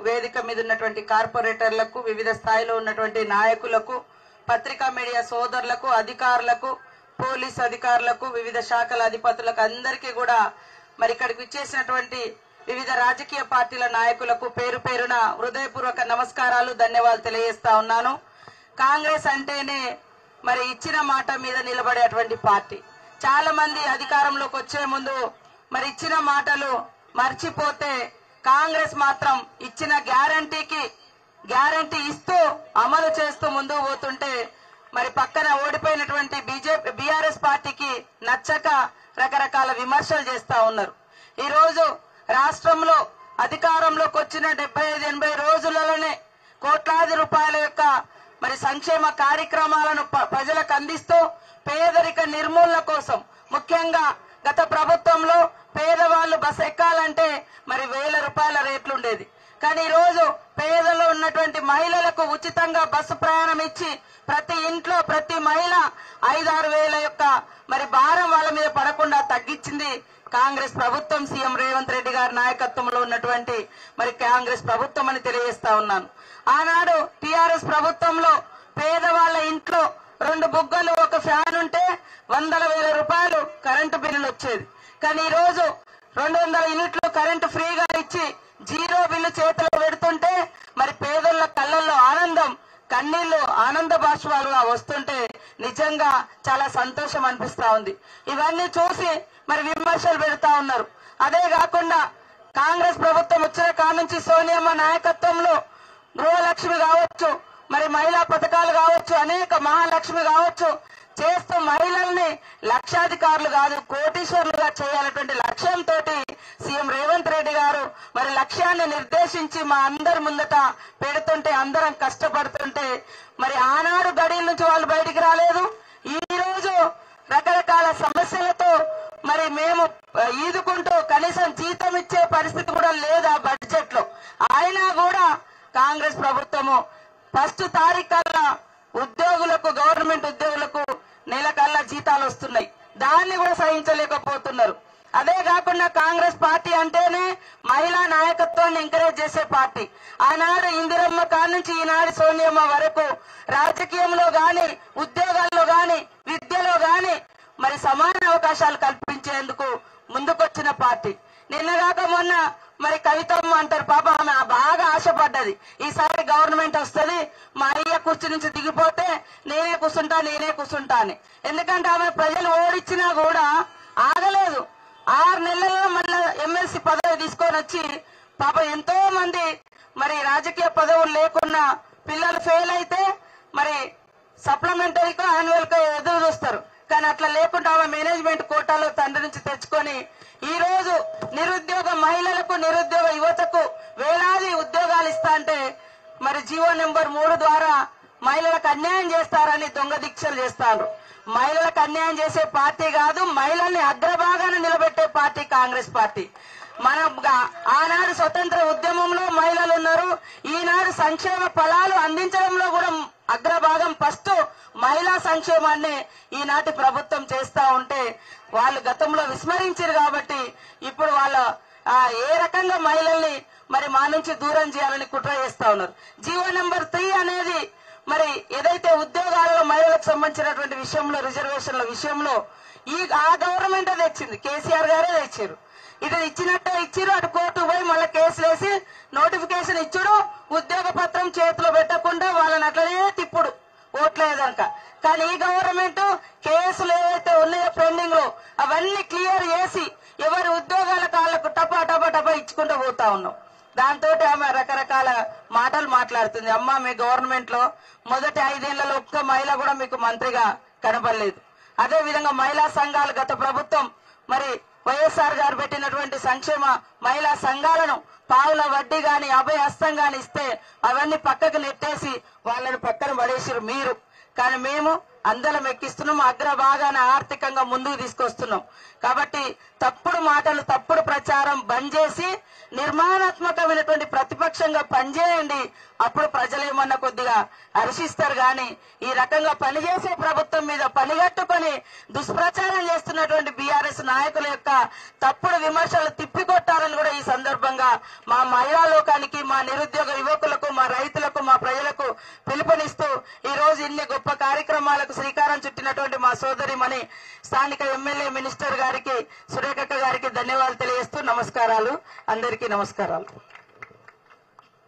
వేదిక మీద ఉన్నటువంటి కార్పొరేటర్లకు, వివిధ స్థాయిలో ఉన్నటువంటి నాయకులకు, పత్రికా మీడియా సోదరులకు, అధికారులకు, పోలీస్ అధికారులకు, వివిధ శాఖల అధిపతులకు అందరికీ కూడా మరి ఇక్కడికి విచ్చేసినటువంటి వివిధ రాజకీయ పార్టీల నాయకులకు పేరు పేరున హృదయపూర్వక నమస్కారాలు, ధన్యవాదాలు తెలియజేస్తా ఉన్నాను. కాంగ్రెస్ అంటేనే మరి ఇచ్చిన మాట మీద నిలబడేటువంటి పార్టీ. చాలా మంది అధికారంలోకి వచ్చే ముందు మరి ఇచ్చిన మాటలు మర్చిపోతే కాంగ్రెస్ మాత్రం ఇచ్చిన గ్యారంటీ ఇస్తూ అమలు చేస్తూ ముందుకు పోతుంటే మరి పక్కన ఓడిపోయినటువంటి బీఆర్ఎస్ పార్టీకి నచ్చక రకరకాల విమర్శలు చేస్తా ఉన్నారు. ఈ రోజు రాష్ట్రంలో అధికారంలోకి వచ్చిన 75-80 రోజులలోనే కోట్లాది రూపాయల యొక్క మరి సంక్షేమ కార్యక్రమాలను ప్రజలకు అందిస్తూ పేదరిక నిర్మూలన కోసం, ముఖ్యంగా గత ప్రభుత్వంలో పేదవాళ్లు బస్ ఎక్కాలంటే మరి 1000 రూపాయల రేట్లు ఉండేది. కానీ ఈ రోజు పేదలో ఉన్నటువంటి మహిళలకు ఉచితంగా బస్సు ప్రయాణం ఇచ్చి ప్రతి ఇంట్లో ప్రతి మహిళ 5-6 వేల యొక్క మరి భారం వాళ్ళ మీద పడకుండా తగ్గించింది కాంగ్రెస్ ప్రభుత్వం, సీఎం రేవంత్ రెడ్డి గారి నాయకత్వంలో ఉన్నటువంటి మరి కాంగ్రెస్ ప్రభుత్వం అని తెలియజేస్తా ఉన్నాను. ఆనాడు టీఆర్ఎస్ ప్రభుత్వంలో పేదవాళ్ల ఇంట్లో 2 బుగ్గలు, 1 ఫ్యాన్ ఉంటే 100,000 రూపాయలు కరెంటు బిల్లులు వచ్చేది. కానీ ఈ రోజు 200 యూనిట్లు కరెంటు ఫ్రీగా ఇచ్చి జీరో బిల్లు చేతిలో పెడుతుంటే మరి పేదల కళ్ళల్లో ఆనందం, కన్నీళ్లు, ఆనంద బాష్పాలుగా వస్తుంటే నిజంగా చాలా సంతోషం అనిపిస్తా ఉంది. ఇవన్నీ చూసి మరి విమర్శలు పెడతా ఉన్నారు. అదే కాకుండా కాంగ్రెస్ ప్రభుత్వం వచ్చిన కానుంచి సోనియమ్మ నాయకత్వంలో గృహలక్ష్మి కావచ్చు, మరి మహిళా పథకాలు కావచ్చు, అనేక మహాలక్ష్మి కావచ్చు చేస్తూ మహిళల్ని లక్షాధికారులు కాదు కోటీశ్వరులుగా చేయాలటువంటి లక్ష్యంతో సీఎం రేవంత్ రెడ్డి గారు మరి లక్ష్యాన్ని నిర్దేశించి మా అందరి ముందట పెడుతుంటే, అందరం కష్టపడుతుంటే మరి ఆనాడు గడిల నుంచి వాళ్ళు బయటికి రాలేదు. ఈ రోజు రకరకాల సమస్యలతో మరి మేము ఈదుకుంటూ కనీసం జీతం ఇచ్చే పరిస్థితి కూడా లేదు ఆ బడ్జెట్ లో. అయినా కూడా కాంగ్రెస్ ప్రభుత్వము 1వ తారీఖు కల్లా ఉద్యోగులకు, గవర్నమెంట్ ఉద్యోగులకు నెలకల్లా జీతాలు వస్తున్నాయి. దాన్ని కూడా సహించలేకపోతున్నారు. అదే కాకుండా కాంగ్రెస్ పార్టీ అంటేనే మహిళా నాయకత్వాన్ని ఎంకరేజ్ చేసే పార్టీ. ఆనాడు ఇందిరమ్మ కాడ నుంచి ఈనాడు సోనియమ్మ వరకు రాజకీయంలో గాని, ఉద్యోగాల్లో గాని, విద్యలో గాని మరి సమాన అవకాశాలు కల్పించేందుకు ముందుకొచ్చిన పార్టీ. నిన్నగాక మొన్న మరి కవితమ్మ అంటారు, పాప ఆమె బాగా ఆశపడ్డది ఈసారి గవర్నమెంట్ వస్తుంది, మా అయ్య కుర్చీ నుంచి దిగిపోతే నేనే కూర్చుంటా అని. ఎందుకంటే ఆమె ప్రజలు ఓడిచ్చినా కూడా ఆగలేదు. 6 నెలల్లో మళ్ళా ఎమ్మెల్సీ పదవి తీసుకొని వచ్చి పాప ఎంతో మంది మరి రాజకీయ పదవులు లేకున్నా పిల్లలు ఫెయిల్ అయితే మరి సప్లిమెంటరీకో యాన్యువల్కో ఎదురు చూస్తారు. కానీ అట్లా లేకుండా ఆమె మేనేజ్మెంట్ కోటాలో తండ్రి నుంచి తెచ్చుకొని ఈ రోజు నిరుద్యోగ మహిళలకు, నిరుద్యోగ యువతకు వేలాది ఉద్యోగాలు ఇస్తా అంటే మరి జీవో నెంబర్ 3 ద్వారా మహిళలకు అన్యాయం చేస్తారని దొంగ దీక్షలు చేస్తారు. మహిళలకు అన్యాయం చేసే పార్టీ కాదు, మహిళల్ని అగ్రభాగాన నిలబెట్టే పార్టీ కాంగ్రెస్ పార్టీ. మనం ఆనాడు స్వతంత్ర ఉద్యమంలో మహిళలు ఉన్నారు, ఈనాడు సంక్షేమ ఫలాలు అందించడంలో కూడా అగ్రభాగం ఫస్ట్ మహిళా సంక్షేమాన్ని ఈనాటి ప్రభుత్వం చేస్తా ఉంటే వాళ్ళు గతంలో విస్మరించారు. కాబట్టి ఇప్పుడు వాళ్ళ ఏ రకంగా మహిళల్ని మరి మా నుంచి దూరం చేయాలని కుట్ర చేస్తా ఉన్నారు. జీవో నెంబర్ 3 అనేది మరి ఏదైతే ఉద్యోగాలలో మహిళలకు సంబంధించినటువంటి విషయంలో, రిజర్వేషన్ల విషయంలో ఆ గవర్నమెంట్ తెచ్చింది, కేసీఆర్ గారే తెచ్చారు. ఇది ఇచ్చినట్టే ఇచ్చిరు, అటు కోర్టు పోయి మళ్ళీ కేసులు వేసి నోటిఫికేషన్ ఇచ్చుడు, ఉద్యోగ పత్రం చేతిలో పెట్టకుండా వాళ్ళని అట్లనే తిప్పుడు ఓట్లేదనక. కానీ ఈ గవర్నమెంట్ కేసులు ఏవైతే ఉన్నాయో పెండింగ్ లో అవన్నీ క్లియర్ చేసి ఎవరి ఉద్యోగాల కాళ్లకు టపా టపా టపా ఇచ్చుకుంటూ పోతా ఉన్నాం. దాంతో ఆమె రకరకాల మాటలు మాట్లాడుతుంది. అమ్మ, మీ గవర్నమెంట్ లో మొదటి 5 ఏళ్లలో ఒక్క మహిళ కూడా మీకు మంత్రిగా కనబడలేదు. అదే విధంగా మహిళా సంఘాలు గత ప్రభుత్వం మరి వైఎస్ఆర్ గారు పెట్టినటువంటి సంక్షేమ మహిళా సంఘాలను పావుల వడ్డీ గాని, అభయ హస్తం గాని ఇస్తే అవన్నీ పక్కకు నెట్టేసి వాళ్ళని పక్కన పడేసిరు మీరు. కానీ మేము అందరం ఎక్కిస్తున్నాం, అగ్రభాగాన ఆర్థికంగా ముందుకు తీసుకొస్తున్నాం. కాబట్టి తప్పుడు మాటలు, తప్పుడు ప్రచారం బంద్ చేసి నిర్మాణాత్మకమైనటువంటి ప్రతిపక్షంగా పనిచేయండి. అప్పుడు ప్రజలు ఏమన్నా కొద్దిగా హర్షిస్తారు. గాని ఈ రకంగా పనిచేసే ప్రభుత్వం మీద పనిగట్టుకొని దుష్ప్రచారం చేస్తున్నటువంటి బీఆర్ఎస్ నాయకుల యొక్క తప్పుడు విమర్శలు తిప్పికొట్టాలని కూడా ఈ సందర్భంగా మా మహిళా లోకానికి, మా నిరుద్యోగ యువకులకు, మా రైతులకు, మా ప్రజలకు పిలుపునిస్తూ ఈ రోజు ఇన్ని గొప్ప కార్యక్రమాలకు శ్రీకారం చుట్టినటువంటి మా సోదరిమణి స్థానిక ఎమ్మెల్యే మినిస్టర్ గారికి, సురేఖక్క గారికి ధన్యవాదాలు తెలియజేస్తూ నమస్కారాలు. అందరికీ నమస్కారాలు.